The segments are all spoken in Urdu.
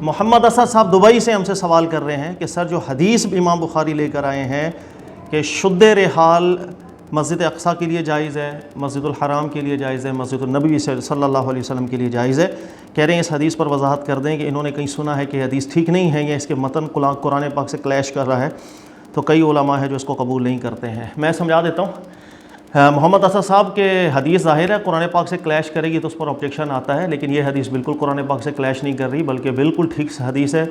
محمد اسد صاحب دبئی سے ہم سے سوال کر رہے ہیں کہ سر جو حدیث امام بخاری لے کر آئے ہیں کہ شد رحال مسجد اقصیٰ کے لیے جائز ہے، مسجد الحرام کے لیے جائز ہے، مسجد النبی صلی اللہ علیہ وسلم کے لیے جائز ہے، کہہ رہے ہیں اس حدیث پر وضاحت کر دیں کہ انہوں نے کہیں سنا ہے کہ حدیث ٹھیک نہیں ہے یا اس کے متن قرآن پاک سے کلیش کر رہا ہے، تو کئی علماء ہیں جو اس کو قبول نہیں کرتے ہیں۔ میں سمجھا دیتا ہوں۔ محمد اسد صاحب کے حدیث ظاہر ہے قرآن پاک سے کلیش کرے گی تو اس پر آبجیکشن آتا ہے، لیکن یہ حدیث بالکل قرآن پاک سے کلیش نہیں کر رہی بلکہ بالکل ٹھیک حدیث ہے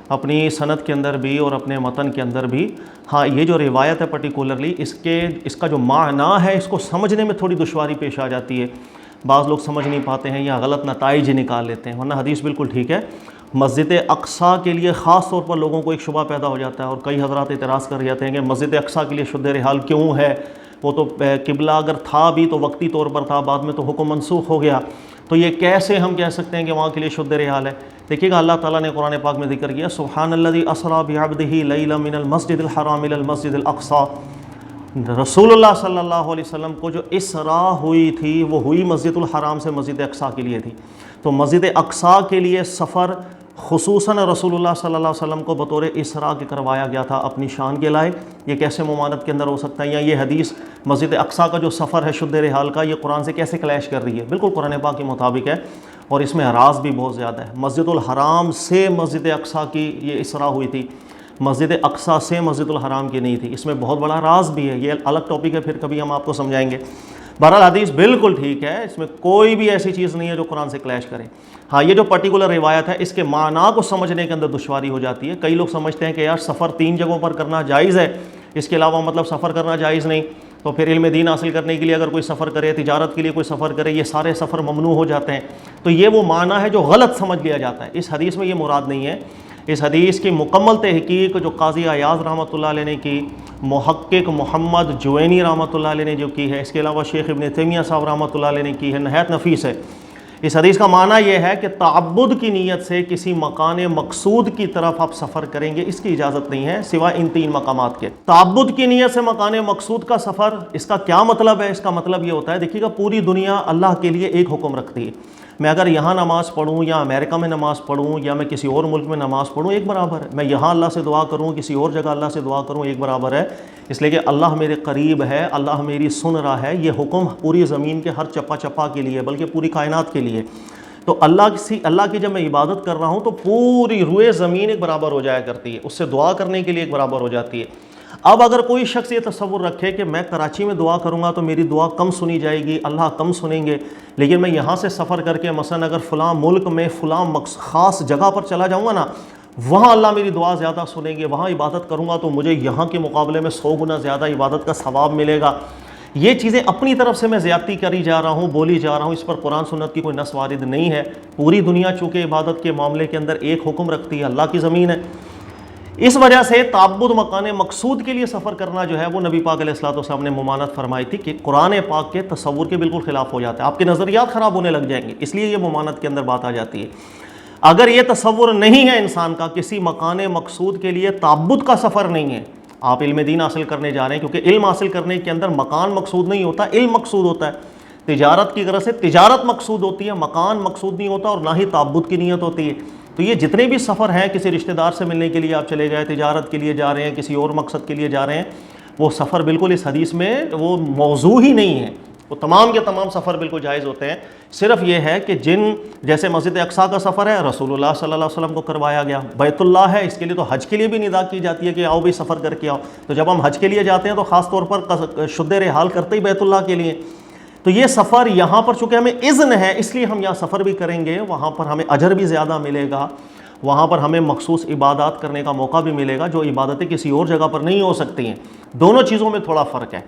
اپنی سند کے اندر بھی اور اپنے متن کے اندر بھی۔ ہاں یہ جو روایت ہے پرٹیکولرلی اس کا جو معنی ہے اس کو سمجھنے میں تھوڑی دشواری پیش آ جاتی ہے، بعض لوگ سمجھ نہیں پاتے ہیں یا غلط نتائج نکال لیتے ہیں، ورنہ حدیث بالکل ٹھیک ہے۔ مسجد اقصیٰ کے لیے خاص طور پر لوگوں کو ایک شبہ پیدا ہو جاتا ہے اور کئی حضرات اعتراض کر جاتے ہیں کہ مسجد اقصیٰ کے لیے شد رحال کیوں ہے، وہ تو قبلہ اگر تھا بھی تو وقتی طور پر تھا، بعد میں تو حکم منسوخ ہو گیا، تو یہ کیسے ہم کہہ سکتے ہیں کہ وہاں کے لیے شد رحال ہے؟ دیکھیے گا اللہ تعالیٰ نے قرآن پاک میں ذکر کیا سبحان الذی اسریٰ بعبدہ لیلا من المسجد الحرام الی المسجد الاقصیٰ۔ رسول اللہ صلی اللہ علیہ وسلم کو جو اسراء ہوئی تھی وہ ہوئی مسجد الحرام سے مسجد اقصیٰ کے لیے تھی، تو مسجد اقصیٰ کے لیے سفر خصوصاً رسول اللہ صلی اللہ علیہ وسلم کو بطور اسراء کے کروایا گیا تھا اپنی شان کے لائق، یہ کیسے ممانعت کے اندر ہو سکتا ہے؟ یا یہ حدیث مسجد اقصیٰ کا جو سفر ہے شد رحال کا یہ قرآن سے کیسے کلیش کر رہی ہے؟ بالکل قرآن پاک کے مطابق ہے اور اس میں اعراض بھی بہت زیادہ ہے۔ مسجد الحرام سے مسجد اقصیٰ کی یہ اسراء ہوئی تھی، مسجد اقصیٰ سے مسجد الحرام کی نہیں تھی، اس میں بہت بڑا راز بھی ہے، یہ الگ ٹاپک ہے، پھر کبھی ہم آپ کو سمجھائیں گے۔ بہرحال حدیث بالکل ٹھیک ہے، اس میں کوئی بھی ایسی چیز نہیں ہے جو قرآن سے کلیش کرے۔ ہاں یہ جو پرٹیکولر روایت ہے اس کے معنی کو سمجھنے کے اندر دشواری ہو جاتی ہے۔ کئی لوگ سمجھتے ہیں کہ یار سفر 3 جگہوں پر کرنا جائز ہے، اس کے علاوہ مطلب سفر کرنا جائز نہیں، تو پھر علم دین حاصل کرنے کے لیے اگر کوئی سفر کرے، تجارت کے لیے کوئی سفر کرے، یہ سارے سفر ممنوع ہو جاتے ہیں، تو یہ وہ معنی ہے جو غلط سمجھ لیا جاتا ہے۔ اس حدیث میں یہ مراد نہیں ہے۔ اس حدیث کی مکمل تحقیق جو قاضی ایاز رحمۃ اللہ علیہ نے کی، محقق محمد جوینی رحمۃ اللہ علیہ نے جو کی ہے، اس کے علاوہ شیخ ابن تیمیہ صاحب رحمۃ اللہ علیہ نے کی ہے، نہایت نفیس ہے۔ اس حدیث کا معنی یہ ہے کہ تعبد کی نیت سے کسی مکان مقصود کی طرف آپ سفر کریں گے، اس کی اجازت نہیں ہے سوائے ان 3 مقامات کے۔ تعبد کی نیت سے مکان مقصود کا سفر، اس کا کیا مطلب ہے؟ اس کا مطلب یہ ہوتا ہے، دیکھیے گا پوری دنیا اللہ کے لیے ایک حکم رکھتی ہے، میں اگر یہاں نماز پڑھوں یا امریکہ میں نماز پڑھوں یا میں کسی اور ملک میں نماز پڑھوں ایک برابر ہے، میں یہاں اللہ سے دعا کروں کسی اور جگہ اللہ سے دعا کروں ایک برابر ہے، اس لیے کہ اللہ میرے قریب ہے، اللہ میری سن رہا ہے۔ یہ حکم پوری زمین کے ہر چپا چپا کے لیے بلکہ پوری کائنات کے لیے، تو اللہ کی جب میں عبادت کر رہا ہوں تو پوری روئے زمین ایک برابر ہو جایا کرتی ہے، اس سے دعا کرنے کے لیے ایک برابر ہو جاتی ہے۔ اب اگر کوئی شخص یہ تصور رکھے کہ میں کراچی میں دعا کروں گا تو میری دعا کم سنی جائے گی، اللہ کم سنیں گے، لیکن میں یہاں سے سفر کر کے مثلا اگر فلاں ملک میں فلاں خاص جگہ پر چلا جاؤں گا نا، وہاں اللہ میری دعا زیادہ سنیں گے، وہاں عبادت کروں گا تو مجھے یہاں کے مقابلے میں 100 گنا زیادہ عبادت کا ثواب ملے گا۔ یہ چیزیں اپنی طرف سے میں زیادتی کری جا رہا ہوں، بولی جا رہا ہوں، اس پر قرآن سنت کی کوئی نص وارد نہیں ہے۔ پوری دنیا چونکہ عبادت کے معاملے کے اندر ایک حکم رکھتی ہے، اللہ کی زمین ہے، اس وجہ سے تعبد مکان مقصود کے لیے سفر کرنا جو ہے وہ نبی پاک علیہ الصلوۃ والسلام نے ممانعت فرمائی تھی کہ قرآن پاک کے تصور کے بالکل خلاف ہو جاتا ہے، آپ کے نظریات خراب ہونے لگ جائیں گے، اس لیے یہ ممانعت کے اندر بات آ جاتی ہے۔ اگر یہ تصور نہیں ہے انسان کا کسی مکان مقصود کے لیے تعبد کا سفر نہیں ہے، آپ علم دین حاصل کرنے جا رہے ہیں، کیونکہ علم حاصل کرنے کے اندر مکان مقصود نہیں ہوتا، علم مقصود ہوتا ہے۔ تجارت کی غرض سے تجارت مقصود ہوتی ہے، مکان مقصود نہیں ہوتا، اور نہ ہی تعبد کی نیت ہوتی ہے۔ تو یہ جتنے بھی سفر ہیں، کسی رشتہ دار سے ملنے کے لیے آپ چلے گئے، تجارت کے لیے جا رہے ہیں، کسی اور مقصد کے لیے جا رہے ہیں، وہ سفر بالکل اس حدیث میں وہ موضوع ہی نہیں ہے، وہ تمام کے تمام سفر بالکل جائز ہوتے ہیں۔ صرف یہ ہے کہ جیسے مسجد اقصیٰ کا سفر ہے رسول اللہ صلی اللہ علیہ وسلم کو کروایا گیا، بیت اللہ ہے، اس کے لیے تو حج کے لیے بھی ندا کی جاتی ہے کہ آؤ بھی سفر کر کے آؤ، تو جب ہم حج کے لیے جاتے ہیں تو خاص طور پر شد رحال کرتے ہی بیت اللہ کے لیے، تو یہ سفر یہاں پر چونکہ ہمیں اذن ہے اس لیے ہم یہاں سفر بھی کریں گے، وہاں پر ہمیں اجر بھی زیادہ ملے گا، وہاں پر ہمیں مخصوص عبادات کرنے کا موقع بھی ملے گا جو عبادتیں کسی اور جگہ پر نہیں ہو سکتی ہیں۔ دونوں چیزوں میں تھوڑا فرق ہے۔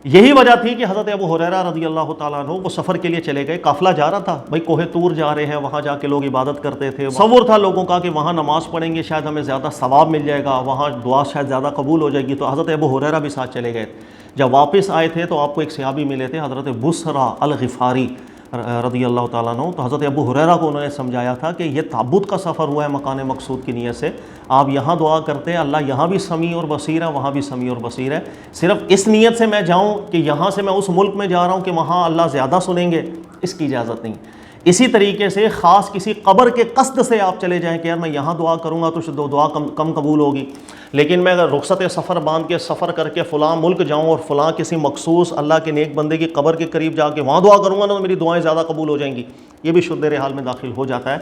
یہی وجہ تھی کہ حضرت ابو ہریرہ رضی اللہ تعالیٰ عنہ وہ سفر کے لیے چلے گئے، قافلہ جا رہا تھا، بھائی کوہ طور جا رہے ہیں، وہاں جا کے لوگ عبادت کرتے تھے، تصور تھا لوگوں کا کہ وہاں نماز پڑھیں گے شاید ہمیں زیادہ ثواب مل جائے گا، وہاں دعا شاید زیادہ قبول ہو جائے گی، تو حضرت ابو ہریرہ بھی ساتھ چلے گئے۔ جب واپس آئے تھے تو آپ کو ایک صحابی ملے تھے حضرت بصرہ الغفاری رضی اللہ تعالیٰ عنہ، تو حضرت ابو ہریرہ کو انہوں نے سمجھایا تھا کہ یہ تعبد کا سفر ہوا ہے مکان مقصود کی نیت سے، آپ یہاں دعا کرتے ہیں، اللہ یہاں بھی سمیع اور بصیر ہے، وہاں بھی سمیع اور بصیر ہے، صرف اس نیت سے میں جاؤں کہ یہاں سے میں اس ملک میں جا رہا ہوں کہ وہاں اللہ زیادہ سنیں گے، اس کی اجازت نہیں۔ اسی طریقے سے خاص کسی قبر کے قصد سے آپ چلے جائیں کہ یار میں یہاں دعا کروں گا تو دعا کم قبول ہوگی، لیکن میں اگر رخصت سفر باندھ کے سفر کر کے فلاں ملک جاؤں اور فلاں کسی مخصوص اللہ کے نیک بندے کی قبر کے قریب جا کے وہاں دعا کروں گا نا تو میری دعائیں زیادہ قبول ہو جائیں گی، یہ بھی شد رحال میں داخل ہو جاتا ہے۔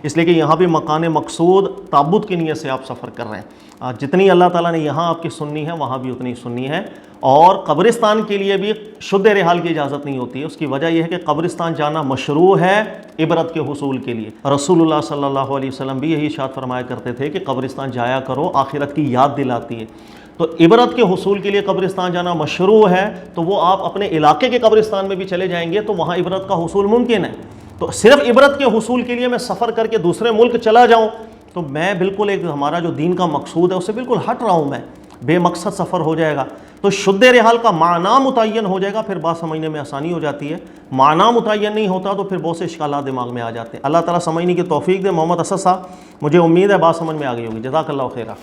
اس لیے کہ یہاں بھی مکان مقصود تعبد کی نیت سے آپ سفر کر رہے ہیں، جتنی اللہ تعالیٰ نے یہاں آپ کی سننی ہے وہاں بھی اتنی سننی ہے۔ اور قبرستان کے لیے بھی شد رحال کی اجازت نہیں ہوتی ہے، اس کی وجہ یہ ہے کہ قبرستان جانا مشروع ہے عبرت کے حصول کے لیے۔ رسول اللہ صلی اللہ علیہ وسلم بھی یہی ارشاد فرمایا کرتے تھے کہ قبرستان جایا کرو، آخرت کی یاد دلاتی ہے۔ تو عبرت کے حصول کے لیے قبرستان جانا مشروع ہے، تو وہ آپ اپنے علاقے کے قبرستان میں بھی چلے جائیں گے تو وہاں عبرت کا حصول ممکن ہے۔ تو صرف عبرت کے حصول کے لیے میں سفر کر کے دوسرے ملک چلا جاؤں تو میں بالکل ایک ہمارا جو دین کا مقصود ہے اس سے بالکل ہٹ رہا ہوں، میں بے مقصد سفر ہو جائے گا۔ تو شد رحال کا معنی متعین ہو جائے گا، پھر بات سمجھنے میں آسانی ہو جاتی ہے۔ معنی متعین نہیں ہوتا تو پھر بہت سے اشکالات دماغ میں آ جاتے ہیں۔ اللہ تعالیٰ سمجھنے کی توفیق دے۔ محمد اسد صاحب، مجھے امید ہے بات سمجھ میں آ گئی ہوگی۔ جزاک اللہ خیرہ۔